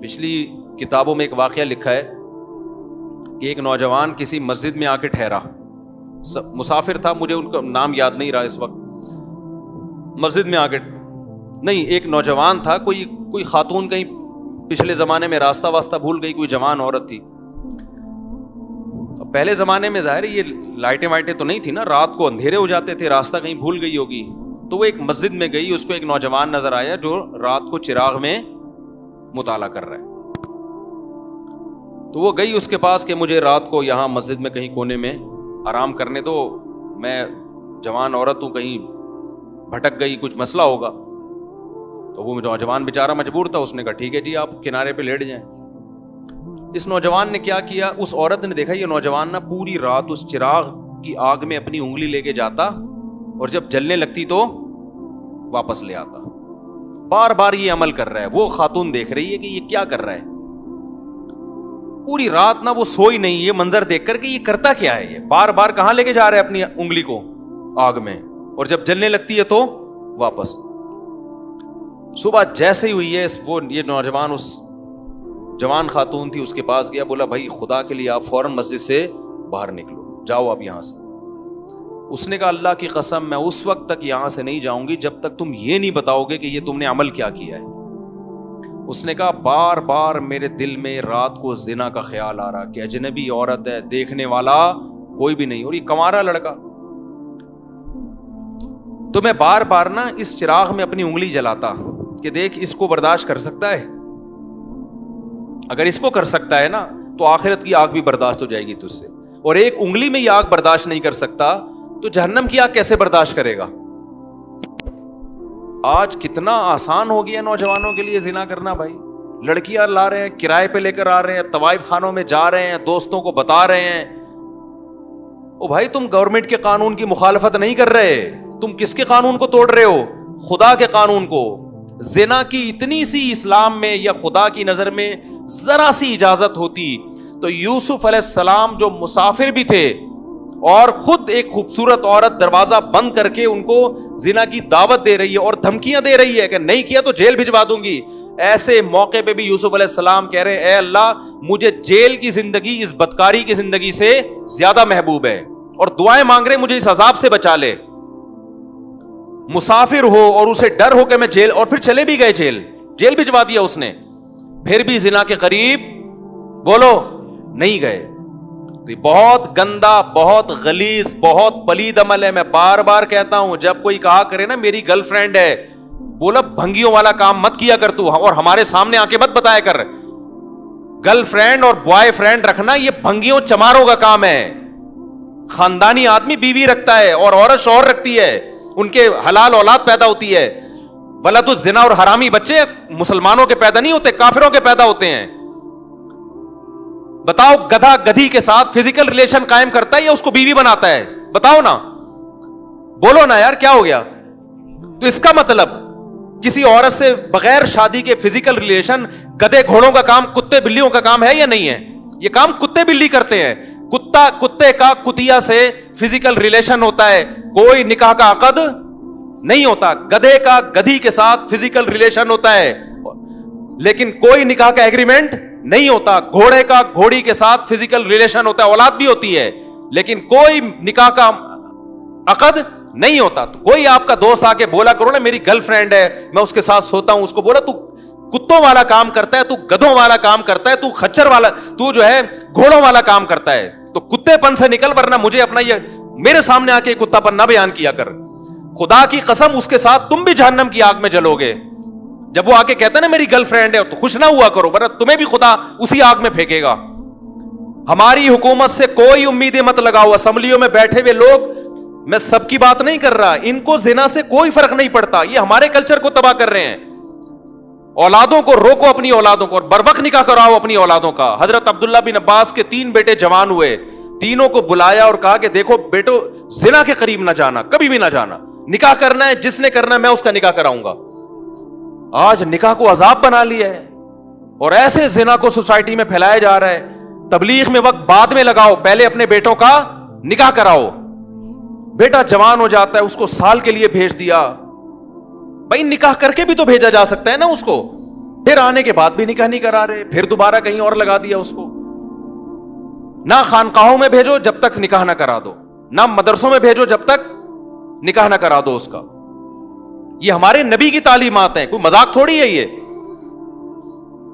پچھلی کتابوں میں ایک واقعہ لکھا ہے کہ ایک نوجوان کسی مسجد میں آ کے ٹھہرا, مسافر تھا, مجھے ان کا نام یاد نہیں رہا اس وقت. مسجد میں آ کے نہیں, ایک نوجوان تھا, کوئی خاتون کہیں پچھلے زمانے میں راستہ واسطہ بھول گئی, کوئی جوان عورت تھی. پہلے زمانے میں ظاہر یہ لائٹیں وائٹیں تو نہیں تھی نا, رات کو اندھیرے ہو جاتے تھے, راستہ کہیں بھول گئی ہوگی. تو وہ ایک مسجد میں گئی, اس کو ایک نوجوان نظر آیا جو رات کو چراغ میں مطالعہ کر رہا ہے. تو وہ گئی اس کے پاس کہ مجھے رات کو یہاں مسجد میں کہیں کونے میں آرام کرنے دو, میں جوان عورت ہوں, کہیں بھٹک گئی, کچھ مسئلہ ہوگا. تو وہ نوجوان بیچارہ مجبور تھا, اس نے کہا ٹھیک ہے جی آپ کنارے پہ لیٹ جائیں. اس نوجوان نے کیا کیا, اس عورت نے دیکھا یہ نوجوان نا پوری رات اس چراغ کی آگ میں اپنی انگلی لے کے جاتا اور جب جلنے لگتی تو واپس لے آتا. بار بار یہ عمل کر رہا ہے. وہ خاتون دیکھ رہی ہے کہ یہ کیا کر رہا ہے, پوری رات نہ وہ سوئی نہیں, یہ منظر دیکھ کر کہ یہ کرتا کیا ہے, یہ بار بار کہاں لے کے جا رہا ہے اپنی انگلی کو آگ میں, اور جب جلنے لگتی ہے تو واپس. صبح جیسے ہی ہوئی ہے یہ نوجوان اس جوان خاتون تھی اس کے پاس گیا, بولا بھائی خدا کے لیے آپ فوراً مسجد سے باہر نکلو, جاؤ آپ یہاں سے. اس نے کہا اللہ کی قسم میں اس وقت تک یہاں سے نہیں جاؤں گی جب تک تم یہ نہیں بتاؤ گے کہ یہ تم نے عمل کیا کیا ہے. اس نے کہا بار بار میرے دل میں رات کو زنا کا خیال آ رہا کہ اجنبی عورت ہے, دیکھنے والا کوئی بھی نہیں, اور یہ کنوارا لڑکا. تو میں بار بار نا اس چراغ میں اپنی انگلی جلاتا کہ دیکھ اس کو برداشت کر سکتا ہے, اگر اس کو کر سکتا ہے نا تو آخرت کی آگ بھی برداشت ہو جائے گی تجھ سے, اور ایک انگلی میں یہ آگ برداشت نہیں کر سکتا تو جہنم کی آگ کیسے برداشت کرے گا. آج کتنا آسان ہو گیا نوجوانوں کے لیے زنا کرنا بھائی. لڑکیاں لا رہے ہیں, کرائے پہ لے کر آ رہے ہیں, طوائف خانوں میں جا رہے ہیں, دوستوں کو بتا رہے ہیں. او بھائی تم گورنمنٹ کے قانون کی مخالفت نہیں کر رہے, تم کس کے قانون کو توڑ رہے ہو, خدا کے قانون کو. زنا کی اتنی سی اسلام میں یا خدا کی نظر میں ذرا سی اجازت ہوتی تو یوسف علیہ السلام جو مسافر بھی تھے اور خود ایک خوبصورت عورت دروازہ بند کر کے ان کو زنا کی دعوت دے رہی ہے اور دھمکیاں دے رہی ہے کہ نہیں کیا تو جیل بھجوا دوں گی, ایسے موقع پہ بھی یوسف علیہ السلام کہہ رہے ہیں اے اللہ مجھے جیل کی زندگی اس بدکاری کی زندگی سے زیادہ محبوب ہے, اور دعائیں مانگ رہے مجھے اس عذاب سے بچا لے. مسافر ہو اور اسے ڈر ہو کہ میں جیل, اور پھر چلے بھی گئے جیل بھجوا دیا اس نے, پھر بھی زنا کے قریب بولو نہیں گئے. تو یہ بہت گندا, بہت غلیظ, بہت پلید عمل ہے. میں بار بار کہتا ہوں جب کوئی کہا کرے نا میری گرل فرینڈ ہے, بولا بھنگیوں والا کام مت کیا کر تو, اور ہمارے سامنے آ کے مت بتایا کر. گرل فرینڈ اور بوائے فرینڈ رکھنا یہ بھنگیوں چماروں کا کام ہے. خاندانی آدمی بیوی رکھتا ہے اور عورت شوہر رکھتی ہے, ان کے حلال اولاد پیدا ہوتی ہے. ولد الزنا اور حرامی بچے مسلمانوں کے پیدا نہیں ہوتے, کافروں کے پیدا ہوتے ہیں. بتاؤ گدھا گدھی کے ساتھ فزیکل ریلیشن قائم کرتا ہے یا اس کو بیوی بناتا ہے؟ بتاؤ نا, بولو نا یار کیا ہو گیا. تو اس کا مطلب کسی عورت سے بغیر شادی کے فزیکل ریلیشن گدھے گھوڑوں کا کام, کتے بلیوں کا کام ہے یا نہیں ہے؟ یہ کام کتے بلی کرتے ہیں. کتے کا کتیا سے فزیکل ریلیشن ہوتا ہے, کوئی نکاح کا عقد نہیں ہوتا. گدھے کا گدھی کے ساتھ فزیکل ریلیشن ہوتا ہے لیکن کوئی نکاح کا ایگریمنٹ نہیں ہوتا. گھوڑے کا گھوڑی کے ساتھ فزیکل ریلیشن ہوتا ہے, اولاد بھی ہوتی ہے لیکن کوئی نکاح کا عقد نہیں ہوتا. تو کوئی آپ کا دوست آ کے بولا کرو نا میری گرل فرینڈ ہے, میں اس کے ساتھ سوتا ہوں, اس کو بولا تو کتوں والا کام کرتا ہے, تو گدھوں والا کام کرتا ہے, تو خچر والا, تو جو ہے گھوڑوں والا کام کرتا ہے, تو کتے پن سے نکل, ورنہ مجھے اپنا یہ میرے سامنے آ کے کتا پن نہ بیان کیا کر. خدا کی قسم اس کے ساتھ تم بھی جہنم کی آگ میں جلو گے. جب وہ آ کے کہتا ہے نا میری گرل فرینڈ ہے تو خوش نہ ہوا کرو, ورنہ تمہیں بھی خدا اسی آگ میں پھینکے گا. ہماری حکومت سے کوئی امیدیں مت لگاؤ. اسمبلیوں میں بیٹھے ہوئے لوگ, میں سب کی بات نہیں کر رہا, ان کو زنا سے کوئی فرق نہیں پڑتا, یہ ہمارے کلچر کو تباہ کر رہے ہیں. اولادوں کو روکو, اپنی اولادوں کو, اور بروقت نکاح کراؤ اپنی اولادوں کا. حضرت عبداللہ بن عباس کے 3 بیٹے جوان ہوئے, تینوں کو بلایا اور کہا کہ دیکھو بیٹو زنا کے قریب نہ جانا, کبھی بھی نہ جانا, نکاح کرنا ہے جس نے کرنا ہے میں اس کا نکاح کراؤں گا. آج نکاح کو عذاب بنا لیا ہے اور ایسے زنا کو سوسائٹی میں پھیلایا جا رہا ہے. تبلیغ میں وقت بعد میں لگاؤ, پہلے اپنے بیٹوں کا نکاح کراؤ. بیٹا جوان ہو جاتا ہے, اس کو سال کے لیے بھیج دیا, بھائی نکاح کر کے بھی تو بھیجا جا سکتا ہے نا اس کو. پھر آنے کے بعد بھی نکاح نہیں کرا رہے, پھر دوبارہ کہیں اور لگا دیا اس کو. نہ خانقاہوں میں بھیجو جب تک نکاح نہ کرا دو, نہ مدرسوں میں بھیجو جب تک نکاح نہ کرا دو اس کا. یہ ہمارے نبی کی تعلیمات ہیں, کوئی مذاق تھوڑی ہے یہ.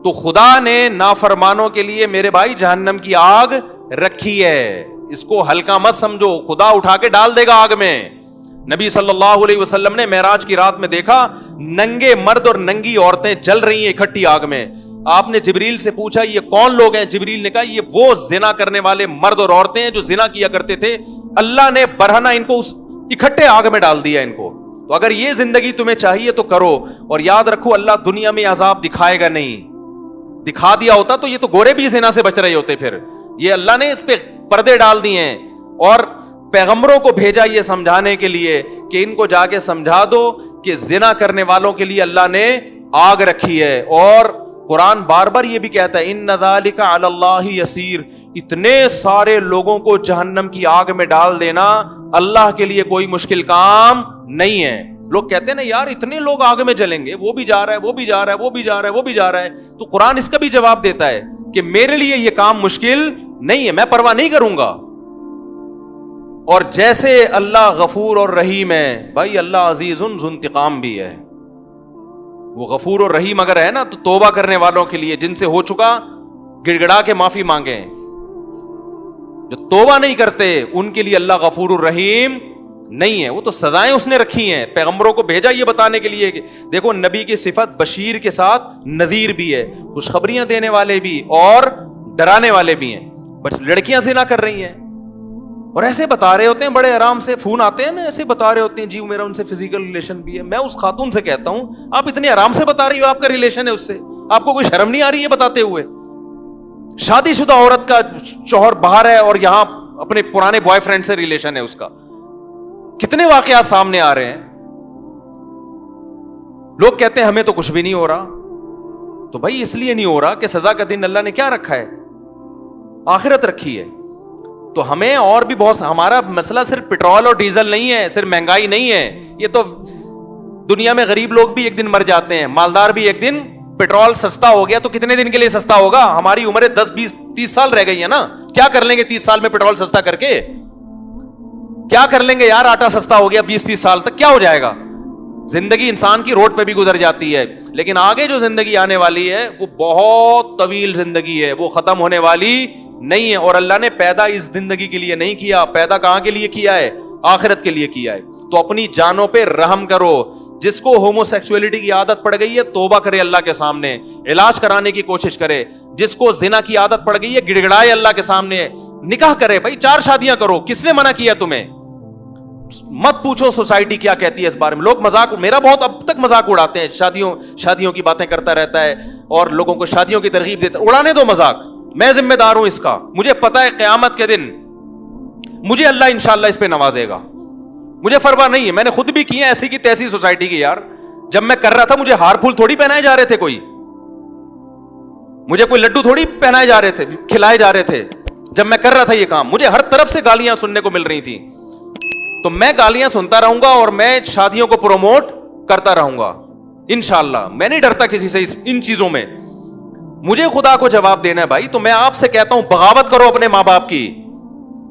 تو خدا نے نافرمانوں کے لیے میرے بھائی جہنم کی آگ رکھی ہے, اس کو ہلکا مت سمجھو, خدا اٹھا کے ڈال دے گا آگ میں. نبی صلی اللہ علیہ وسلم نے معراج کی رات میں دیکھا ننگے مرد اور ننگی عورتیں جل رہی ہیں اکٹھی آگ میں. آپ نے جبریل سے پوچھا یہ کون لوگ ہیں؟ جبریل نے کہا یہ وہ زنا کرنے والے مرد اور عورتیں ہیں جو زنا کیا کرتے تھے, اللہ نے برہنہ ان کو اکٹھے آگ میں ڈال دیا ان کو. تو اگر یہ زندگی تمہیں چاہیے تو کرو, اور یاد رکھو اللہ دنیا میں عذاب دکھائے گا نہیں. دکھا دیا ہوتا تو یہ تو گورے بھی زنا سے بچ رہے ہوتے. پھر یہ اللہ نے اس پہ پردے ڈال دیے ہیں, اور پیغمبروں کو بھیجا یہ سمجھانے کے لیے کہ ان کو جا کے سمجھا دو کہ زنا کرنے والوں کے لیے اللہ نے آگ رکھی ہے. اور قرآن بار بار یہ بھی کہتا ہے ان ذالک علی اللہ یسیر, اتنے سارے لوگوں کو جہنم کی آگ میں ڈال دینا اللہ کے لیے کوئی مشکل کام نہیں ہے. لوگ کہتے ہیں نا یار اتنے لوگ آگ میں جلیں گے, وہ بھی جا رہا ہے, وہ بھی جا رہا ہے, وہ بھی جا رہا ہے, وہ بھی جا رہا ہے. تو قرآن اس کا بھی جواب دیتا ہے کہ میرے لیے یہ کام مشکل نہیں ہے, میں پرواہ نہیں کروں گا. اور جیسے اللہ غفور اور رحیم ہے, بھائی اللہ عزیز ذو انتقام بھی ہے. وہ غفور اور رحیم اگر ہے نا تو توبہ کرنے والوں کے لیے, جن سے ہو چکا گڑ گڑا کے معافی مانگیں. جو توبہ نہیں کرتے ان کے لیے اللہ غفور الرحیم نہیں ہے. وہ تو سزائیں اس نے رکھی ہیں, پیغمبروں کو بھیجا یہ بتانے کے لیے کہ دیکھو نبی کی صفت بشیر کے ساتھ نذیر بھی ہے, خوشخبریاں دینے والے بھی اور ڈرانے والے بھی ہیں. بس لڑکیاں زنا کر رہی ہیں اور ایسے بتا رہے ہوتے ہیں, بڑے آرام سے فون آتے ہیں نا, ایسے بتا رہے ہوتے ہیں جی میرا ان سے فزیکل ریلیشن بھی ہے. میں اس خاتون سے کہتا ہوں آپ اتنے آرام سے بتا رہی ہو آپ کا ریلیشن ہے اس سے, آپ کو کوئی شرم نہیں آ رہی ہے بتاتے ہوئے؟ شادی شدہ عورت کا شوہر باہر ہے اور یہاں اپنے پرانے بوائے فرینڈ سے ریلیشن ہے اس کا. کتنے واقعات سامنے آ رہے ہیں. لوگ کہتے ہیں ہمیں تو کچھ بھی نہیں ہو رہا. تو بھائی اس لیے نہیں ہو رہا کہ سزا کا دن اللہ نے کیا رکھا ہے؟ آخرت رکھی ہے. تو ہمیں اور بھی بہت, ہمارا مسئلہ صرف پیٹرول اور ڈیزل نہیں ہے, صرف مہنگائی نہیں ہے. یہ تو دنیا میں غریب لوگ بھی ایک دن مر جاتے ہیں, مالدار بھی ایک دن. پیٹرول سستا ہو گیا تو کتنے دن کے لیے سستا ہوگا؟ ہماری عمریں 10 20 30 سال رہ گئی ہیں نا. کیا کر لیں گے 30 سال میں پیٹرول سستا کر کے؟ کیا کر لیں گے یار؟ آٹا سستا ہو گیا 20 30 سال تک کیا ہو جائے گا؟ زندگی انسان کی روڈ پہ بھی گزر جاتی ہے, لیکن آگے جو زندگی آنے والی ہے وہ بہت طویل زندگی ہے, وہ ختم ہونے والی نہیں ہے. اور اللہ نے پیدا اس زندگی کے لیے نہیں کیا, پیدا کہاں کے لیے کیا ہے؟ آخرت کے لیے کیا ہے. تو اپنی جانوں پہ رحم کرو. جس کو ہومو سیکسولیٹی کی عادت پڑ گئی ہے توبہ کرے اللہ کے سامنے, علاج کرانے کی کوشش کرے. جس کو زنا کی عادت پڑ گئی ہے گڑ گڑائے اللہ کے سامنے, نکاح کرے. بھائی 4 شادیاں کرو, کس نے منع کیا تمہیں؟ مت پوچھو سوسائٹی کیا کہتی ہے اس بارے میں. لوگ مذاق, میرا بہت اب تک مذاق اڑاتے ہیں, شادیوں کی باتیں کرتا رہتا ہے اور لوگوں کو شادیوں کی ترغیب دیتا. اڑانے دو مذاق, میں ذمہ دار ہوں اس کا. مجھے پتا ہے قیامت کے دن مجھے اللہ انشاءاللہ اس پہ نوازے گا. مجھے پرواہ نہیں ہے, میں نے خود بھی کی ہے ایسی کی تیسی سوسائٹی کی. یار جب میں کر رہا تھا مجھے ہار پھول تھوڑی پہنائے جا رہے تھے, مجھے کوئی لڈو تھوڑی پہنائے جا رہے تھے, کھلائے جا رہے تھے. جب میں کر رہا تھا یہ کام مجھے ہر طرف سے گالیاں سننے کو مل رہی تھی. تو میں گالیاں سنتا رہوں گا اور میں شادیوں کو پروموٹ کرتا رہوں گا انشاءاللہ. میں نہیں ڈرتا کسی سے ان چیزوں میں. مجھے خدا کو جواب دینا ہے بھائی. تو میں آپ سے کہتا ہوں بغاوت کرو اپنے ماں باپ کی.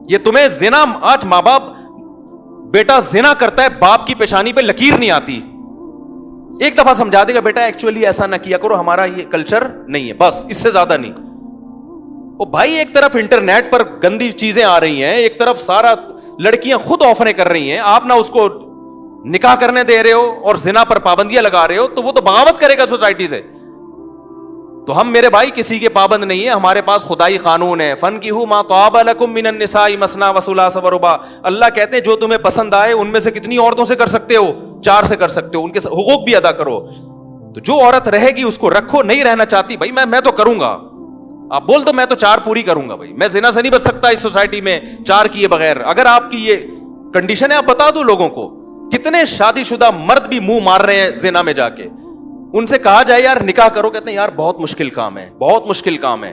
یہ تمہیں زنا, آج ماں باپ, بیٹا زنا کرتا ہے باپ کی پیشانی پہ لکیر نہیں آتی, ایک دفعہ سمجھا دے گا بیٹا ایکچولی ایسا نہ کیا کرو, ہمارا یہ کلچر نہیں ہے, بس اس سے زیادہ نہیں. او بھائی ایک طرف انٹرنیٹ پر گندی چیزیں آ رہی ہیں, ایک طرف سارا لڑکیاں خود آفریں کر رہی ہیں, آپ نہ اس کو نکاح کرنے دے رہے ہو اور زنا پر پابندیاں لگا رہے ہو, تو وہ تو بغاوت کرے گا سوسائٹی سے. تو ہم میرے بھائی کسی کے پابند نہیں ہے, ہمارے پاس خدائی قانون ہے. فَانْكِحُوا مَا طَابَ لَكُم مِّنَ النِّسَاءِ مَثْنَىٰ وَثُلَاثَ وَرُبَاعَ. اللہ کہتے ہیں جو تمہیں پسند آئے ان میں سے کتنی عورتوں سے کر سکتے ہو؟ 4 سے کر سکتے ہو, ان کے حقوق بھی ادا کرو. تو جو عورت رہے گی اس کو رکھو, نہیں رہنا چاہتی بھائی میں تو کروں گا, آپ بول دو میں تو 4 پوری کروں گا. بھائی میں زنا سے نہیں بچ سکتا اس سوسائٹی میں 4 کیے بغیر. اگر آپ کی یہ کنڈیشن ہے آپ بتا دو لوگوں کو. کتنے شادی شدہ مرد بھی منہ مار رہے ہیں زنا میں جا کے, ان سے کہا جائے یار نکاح کرو, کہتے ہیں یار بہت مشکل کام ہے, بہت مشکل کام ہے.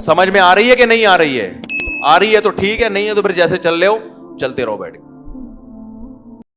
سمجھ میں آ رہی ہے کہ نہیں آ رہی ہے؟ آ رہی ہے تو ٹھیک ہے, نہیں ہے تو پھر جیسے چل رہے ہو چلتے رہو بیٹھ کے.